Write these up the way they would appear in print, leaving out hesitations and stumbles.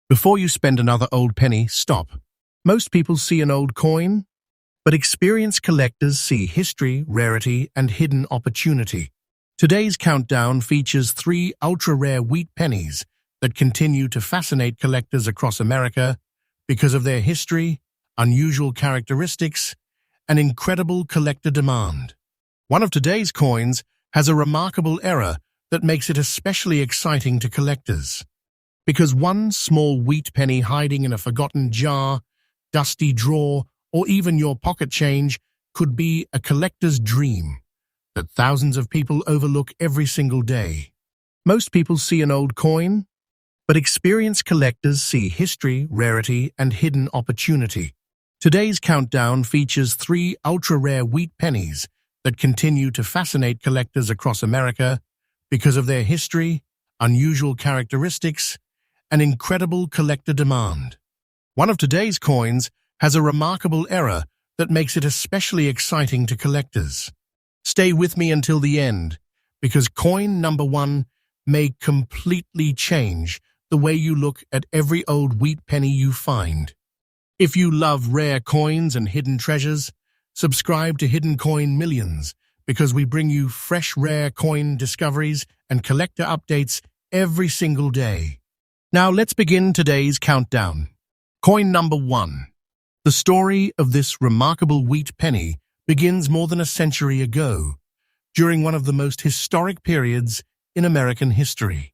Before you spend another old penny, stop. Most people see an old coin, but experienced collectors see history, rarity, and hidden opportunity. Today's countdown features 3 ultra-rare wheat pennies that continue to fascinate collectors across America because of their history, unusual characteristics, and incredible collector demand. One of today's coins has a remarkable error that makes it especially exciting to collectors. Because one small wheat penny hiding in a forgotten jar, dusty drawer, or even your pocket change could be a collector's dream that thousands of people overlook every single day. Most people see an old coin, but experienced collectors see history, rarity, and hidden opportunity. Today's countdown features 3 ultra-rare wheat pennies that continue to fascinate collectors across America because of their history, unusual characteristics, and incredible collector demand. One of today's coins has a remarkable error that makes it especially exciting to collectors. Stay with me until the end, because coin number 1 may completely change the way you look at every old wheat penny you find. If you love rare coins and hidden treasures, subscribe to Hidden Coin Millions, because we bring you fresh rare coin discoveries and collector updates every single day. Now let's begin today's countdown. Coin number 1. The story of this remarkable wheat penny begins more than a century ago, during one of the most historic periods in American history.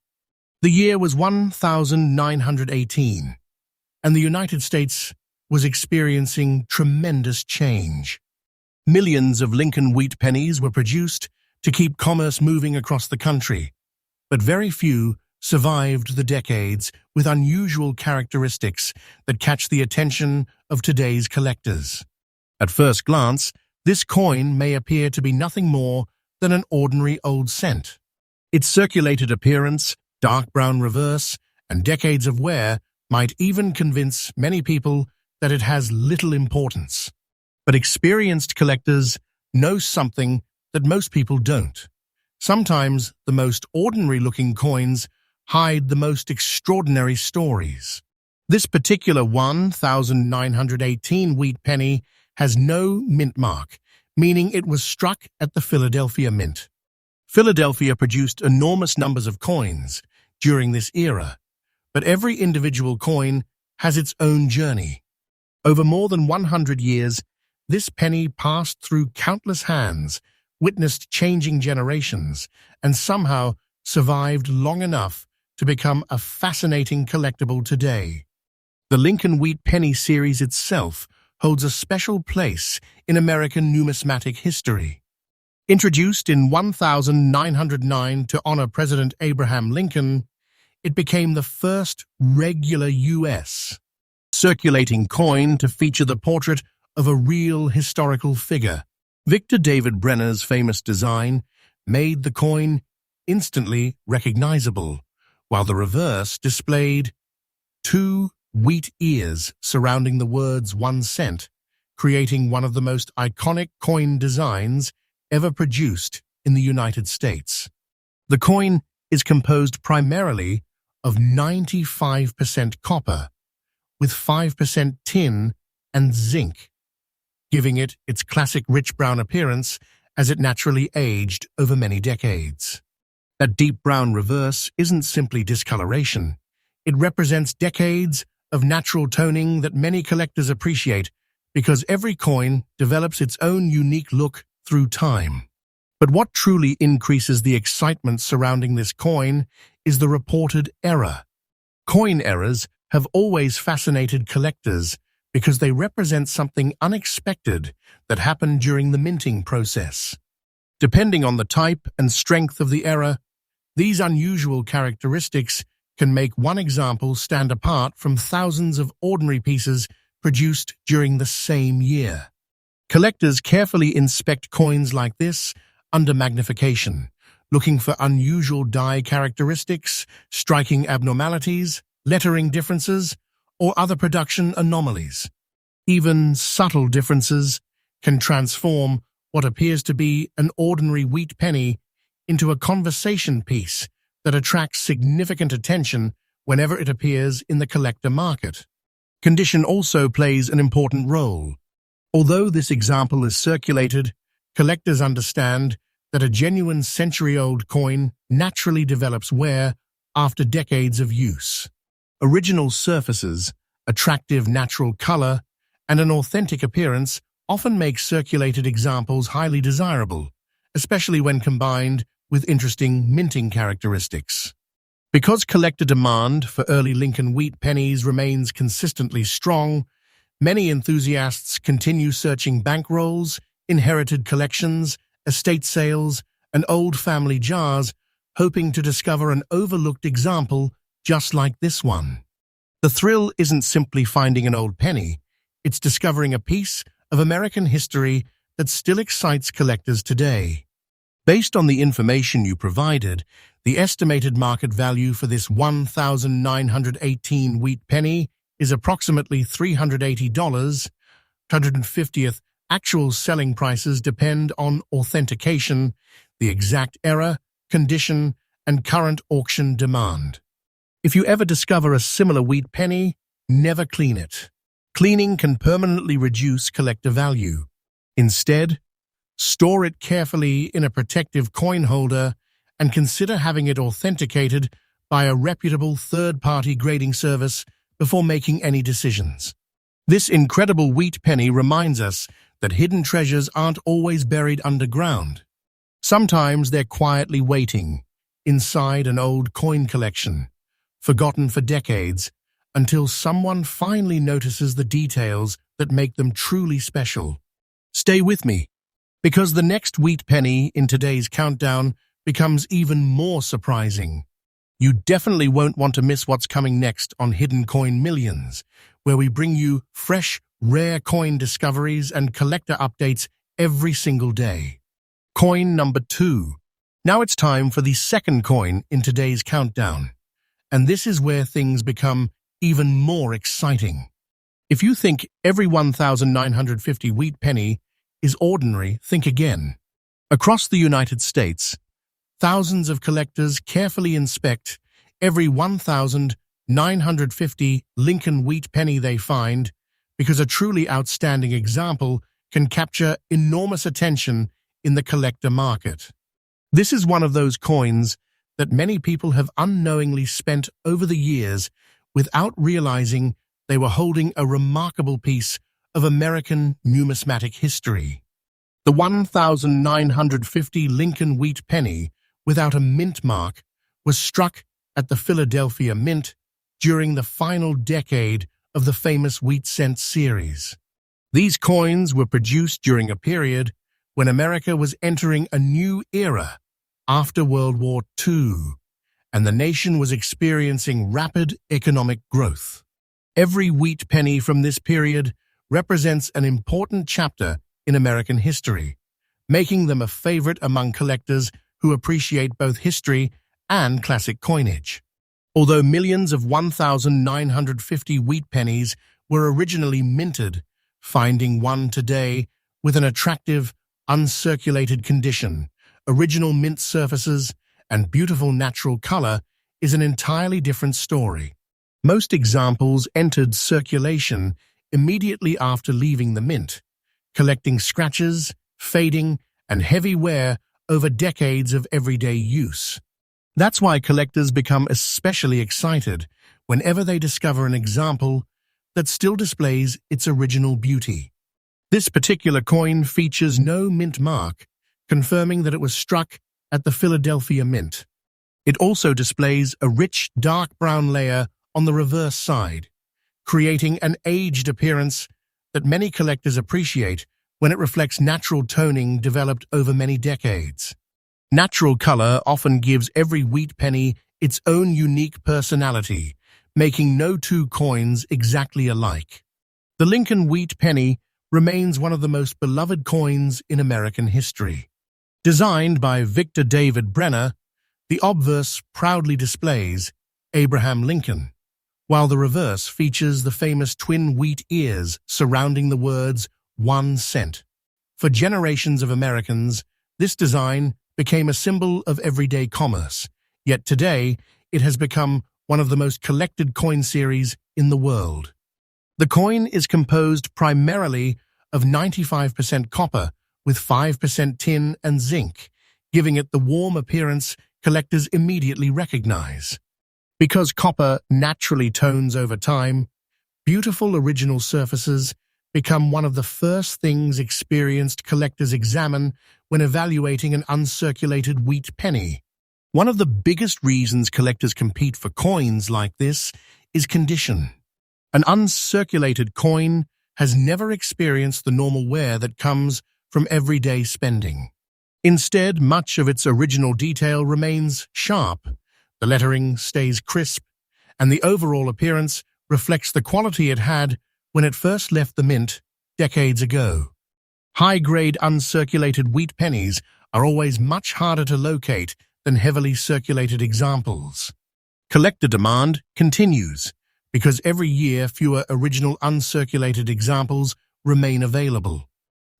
The year was 1918, and the United States was experiencing tremendous change. Millions of Lincoln wheat pennies were produced to keep commerce moving across the country, but very few survived the decades with unusual characteristics that catch the attention of today's collectors. At first glance, this coin may appear to be nothing more than an ordinary old cent. Its circulated appearance, dark brown reverse, and decades of wear might even convince many people that it has little importance. But experienced collectors know something that most people don't. Sometimes the most ordinary-looking coins hide the most extraordinary stories. This particular 1918 wheat penny has no mint mark, meaning it was struck at the Philadelphia Mint. Philadelphia produced enormous numbers of coins during this era, but every individual coin has its own journey. Over more than 100 years, this penny passed through countless hands, witnessed changing generations, and somehow survived long enough to become a fascinating collectible today. The Lincoln Wheat Penny series itself holds a special place in American numismatic history. Introduced in 1909 to honor President Abraham Lincoln, it became the first regular U.S. circulating coin to feature the portrait of a real historical figure. Victor David Brenner's famous design made the coin instantly recognizable, while the reverse displayed 2 wheat ears surrounding the words 1 cent, creating one of the most iconic coin designs ever produced in the United States. The coin is composed primarily of 95% copper, with 5% tin and zinc, giving it its classic rich brown appearance as it naturally aged over many decades. That deep brown reverse isn't simply discoloration. It represents decades of natural toning that many collectors appreciate because every coin develops its own unique look through time. But what truly increases the excitement surrounding this coin is the reported error. Coin errors have always fascinated collectors because they represent something unexpected that happened during the minting process. Depending on the type and strength of the error, these unusual characteristics can make one example stand apart from thousands of ordinary pieces produced during the same year. Collectors carefully inspect coins like this under magnification, looking for unusual die characteristics, striking abnormalities, lettering differences, or other production anomalies. Even subtle differences can transform what appears to be an ordinary wheat penny into a conversation piece that attracts significant attention whenever it appears in the collector market. Condition also plays an important role. Although this example is circulated, collectors understand that a genuine century-old coin naturally develops wear after decades of use. Original surfaces, attractive natural color, and an authentic appearance often make circulated examples highly desirable, especially when combined with interesting minting characteristics. Because collector demand for early Lincoln wheat pennies remains consistently strong, many enthusiasts continue searching bankrolls, inherited collections, estate sales, and old family jars, hoping to discover an overlooked example just like this one. The thrill isn't simply finding an old penny, it's discovering a piece of American history that still excites collectors today. Based on the information you provided, the estimated market value for this 1,918 wheat penny is approximately $380. 150th actual selling prices depend on authentication, the exact era, condition, and current auction demand. If you ever discover a similar wheat penny, never clean it. Cleaning can permanently reduce collector value. Instead, store it carefully in a protective coin holder and consider having it authenticated by a reputable third-party grading service before making any decisions. This incredible wheat penny reminds us that hidden treasures aren't always buried underground. Sometimes they're quietly waiting inside an old coin collection, forgotten for decades, until someone finally notices the details that make them truly special. Stay with me, because the next wheat penny in today's countdown becomes even more surprising. You definitely won't want to miss what's coming next on Hidden Coin Millions, where we bring you fresh, rare coin discoveries and collector updates every single day. Coin number 2. Now it's time for the second coin in today's countdown. And this is where things become even more exciting. If you think every 1,950 wheat penny is ordinary, think again. Across the United States, thousands of collectors carefully inspect every 1,950 Lincoln wheat penny they find, because a truly outstanding example can capture enormous attention in the collector market. This is one of those coins that many people have unknowingly spent over the years without realizing they were holding a remarkable piece of American numismatic history. The 1,950 Lincoln wheat penny without a mint mark was struck at the Philadelphia Mint during the final decade of the famous wheat cent series. These coins were produced during a period when America was entering a new era after World War II, and the nation was experiencing rapid economic growth. Every wheat penny from this period represents an important chapter in American history, making them a favorite among collectors who appreciate both history and classic coinage. Although millions of 1,950 wheat pennies were originally minted, finding one today with an attractive, uncirculated condition, original mint surfaces, and beautiful natural color is an entirely different story. Most examples entered circulation immediately after leaving the mint, collecting scratches, fading, and heavy wear over decades of everyday use. That's why collectors become especially excited whenever they discover an example that still displays its original beauty. This particular coin features no mint mark, confirming that it was struck at the Philadelphia Mint. It also displays a rich dark brown layer on the reverse side, creating an aged appearance that many collectors appreciate when it reflects natural toning developed over many decades. Natural color often gives every wheat penny its own unique personality, making no two coins exactly alike. The Lincoln wheat penny remains one of the most beloved coins in American history. Designed by Victor David Brenner, the obverse proudly displays Abraham Lincoln, while the reverse features the famous twin wheat ears surrounding the words 1 cent. For generations of Americans, this design became a symbol of everyday commerce, yet today it has become one of the most collected coin series in the world. The coin is composed primarily of 95% copper with 5% tin and zinc, giving it the warm appearance collectors immediately recognize. Because copper naturally tones over time, beautiful original surfaces become one of the first things experienced collectors examine when evaluating an uncirculated wheat penny. One of the biggest reasons collectors compete for coins like this is condition. An uncirculated coin has never experienced the normal wear that comes from everyday spending. Instead, much of its original detail remains sharp, the lettering stays crisp, and the overall appearance reflects the quality it had when it first left the mint decades ago. High-grade uncirculated wheat pennies are always much harder to locate than heavily circulated examples. Collector demand continues because every year fewer original uncirculated examples remain available.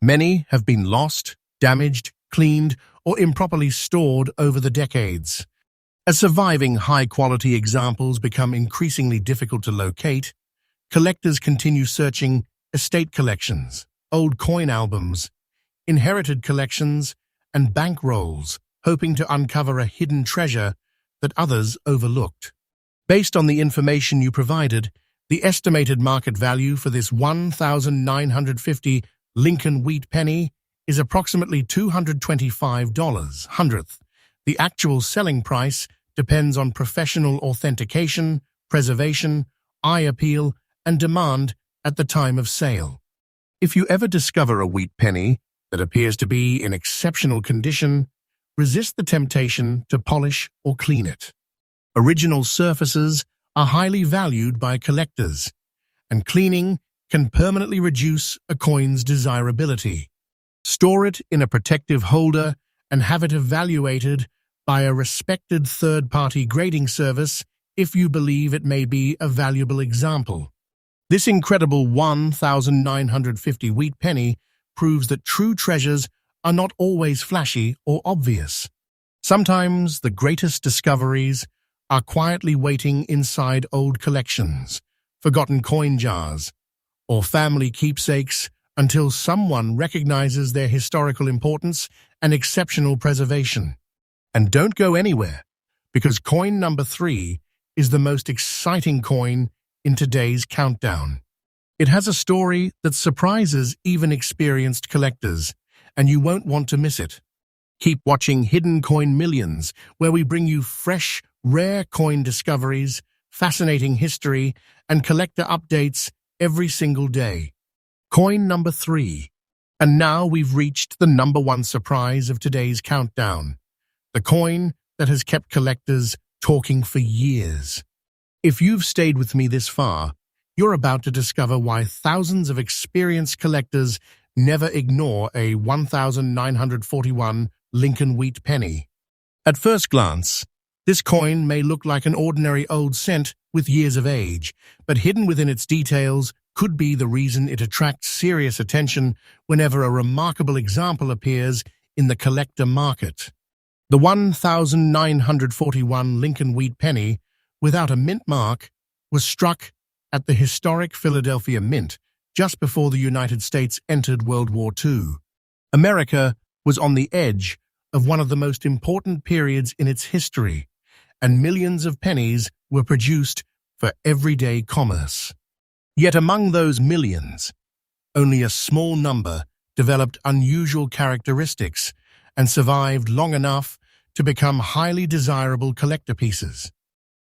Many have been lost, damaged, cleaned, or improperly stored over the decades. As surviving high-quality examples become increasingly difficult to locate, collectors continue searching estate collections, old coin albums, inherited collections, and bank rolls, hoping to uncover a hidden treasure that others overlooked. Based on the information you provided, the estimated market value for this 1,950 Lincoln wheat penny is approximately $225. The actual selling price depends on professional authentication, preservation, eye appeal, and demand at the time of sale. If you ever discover a wheat penny that appears to be in exceptional condition, resist the temptation to polish or clean it. Original surfaces are highly valued by collectors, and cleaning can permanently reduce a coin's desirability. Store it in a protective holder and have it evaluated by a respected third-party grading service if you believe it may be a valuable example. This incredible 1,950 wheat penny proves that true treasures are not always flashy or obvious. Sometimes the greatest discoveries are quietly waiting inside old collections, forgotten coin jars, or family keepsakes until someone recognizes their historical importance and exceptional preservation. And don't go anywhere, because coin number 3 is the most exciting coin in today's countdown. It has a story that surprises even experienced collectors, and you won't want to miss it. Keep watching Hidden Coin Millions, where we bring you fresh, rare coin discoveries, fascinating history, and collector updates every single day. Coin number 3. And now we've reached the number 1 surprise of today's countdown. The coin that has kept collectors talking for years. If you've stayed with me this far, you're about to discover why thousands of experienced collectors never ignore a 1,941 Lincoln wheat penny. At first glance, this coin may look like an ordinary old cent with years of age, but hidden within its details could be the reason it attracts serious attention whenever a remarkable example appears in the collector market. The 1,941 Lincoln wheat penny, without a mint mark, was struck at the historic Philadelphia Mint just before the United States entered World War II. America was on the edge of one of the most important periods in its history, and millions of pennies were produced for everyday commerce. Yet among those millions, only a small number developed unusual characteristics and survived long enough to become highly desirable collector pieces.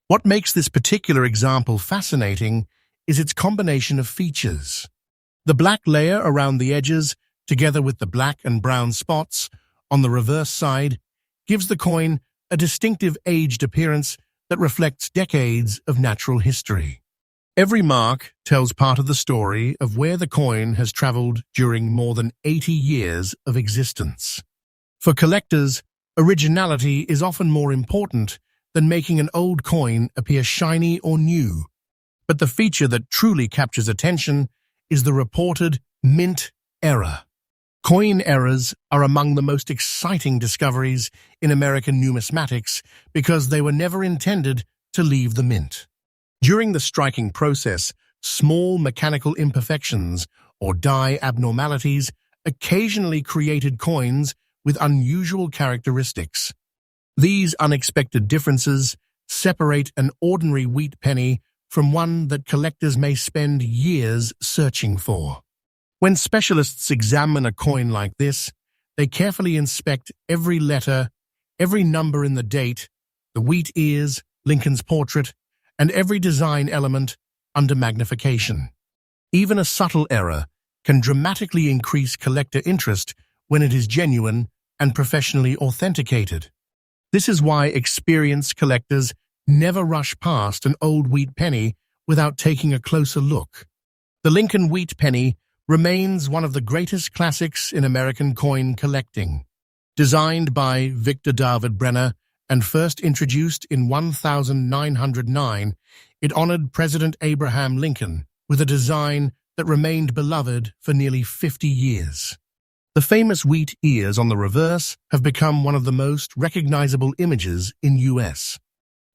What makes this particular example fascinating is its combination of features. The black layer around the edges, together with the black and brown spots on the reverse side, gives the coin a distinctive aged appearance that reflects decades of natural history. Every mark tells part of the story of where the coin has traveled during more than 80 years of existence. For collectors, originality is often more important than making an old coin appear shiny or new. But the feature that truly captures attention is the reported mint error. Coin errors are among the most exciting discoveries in American numismatics because they were never intended to leave the mint. During the striking process, small mechanical imperfections or die abnormalities occasionally created coins with unusual characteristics. These unexpected differences separate an ordinary wheat penny from one that collectors may spend years searching for. When specialists examine a coin like this, they carefully inspect every letter, every number in the date, the wheat ears, Lincoln's portrait, and every design element under magnification. Even a subtle error can dramatically increase collector interest when it is genuine and professionally authenticated. This is why experienced collectors never rush past an old wheat penny without taking a closer look. The Lincoln wheat penny remains one of the greatest classics in American coin collecting. Designed by Victor David Brenner and first introduced in 1909, it honored President Abraham Lincoln with a design that remained beloved for nearly 50 years. The famous wheat ears on the reverse have become one of the most recognizable images in U.S.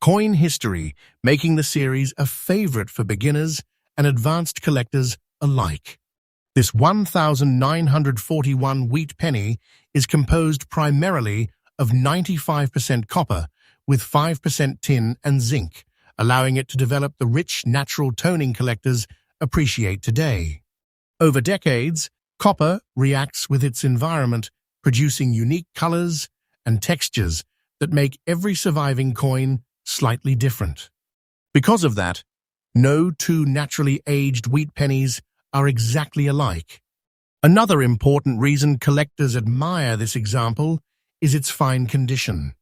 coin history, making the series a favorite for beginners and advanced collectors alike. This 1941 wheat penny is composed primarily of 95% copper with 5% tin and zinc, allowing it to develop the rich natural toning collectors appreciate today. Over decades, copper reacts with its environment, producing unique colors and textures that make every surviving coin slightly different. Because of that, no two naturally aged wheat pennies are exactly alike. Another important reason collectors admire this example is its fine condition.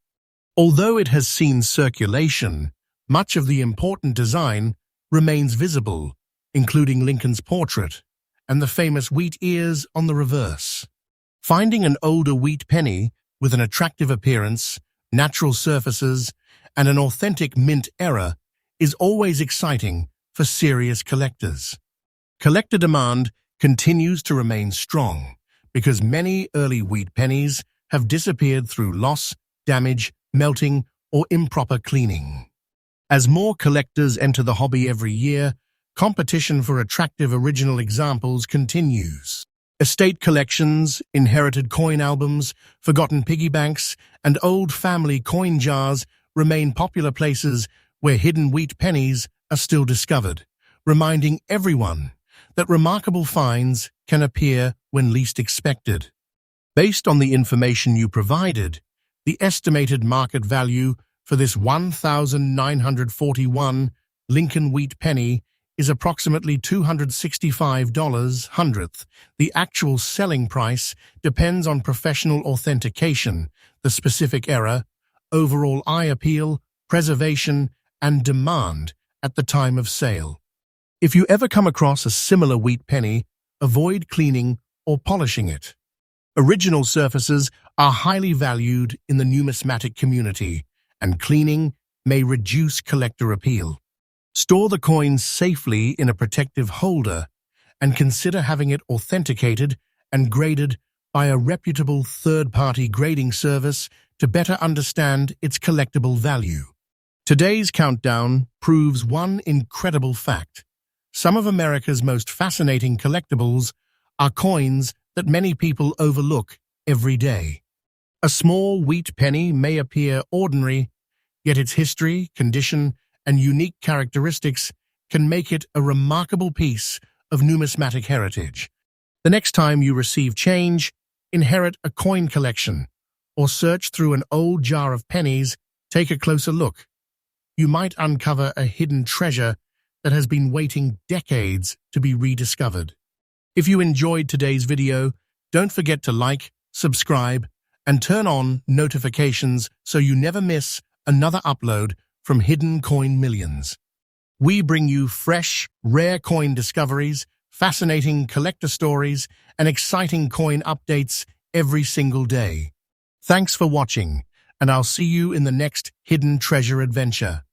Although it has seen circulation, much of the important design remains visible, including Lincoln's portrait and the famous wheat ears on the reverse. Finding an older wheat penny with an attractive appearance, natural surfaces, and an authentic mint era is always exciting for serious collectors. Collector demand continues to remain strong because many early wheat pennies have disappeared through loss, damage, melting, or improper cleaning. As more collectors enter the hobby every year, competition for attractive original examples continues. Estate collections, inherited coin albums, forgotten piggy banks, and old family coin jars remain popular places where hidden wheat pennies are still discovered, reminding everyone that remarkable finds can appear when least expected. Based on the information you provided, the estimated market value for this 1941 Lincoln wheat penny is approximately $265. The actual selling price depends on professional authentication, the specific era, overall eye appeal, preservation, and demand at the time of sale. If you ever come across a similar wheat penny, avoid cleaning or polishing it. Original surfaces are highly valued in the numismatic community, and cleaning may reduce collector appeal. Store the coins safely in a protective holder and consider having it authenticated and graded by a reputable third-party grading service to better understand its collectible value. Today's countdown proves one incredible fact. Some of America's most fascinating collectibles are coins that many people overlook every day. A small wheat penny may appear ordinary, yet its history, condition, and unique characteristics can make it a remarkable piece of numismatic heritage. The next time you receive change, inherit a coin collection, or search through an old jar of pennies, take a closer look. You might uncover a hidden treasure that has been waiting decades to be rediscovered. If you enjoyed today's video, don't forget to like, subscribe, and turn on notifications so you never miss another upload from Hidden Coin Millions. We bring you fresh, rare coin discoveries, fascinating collector stories, and exciting coin updates every single day. Thanks for watching, and I'll see you in the next Hidden Treasure adventure.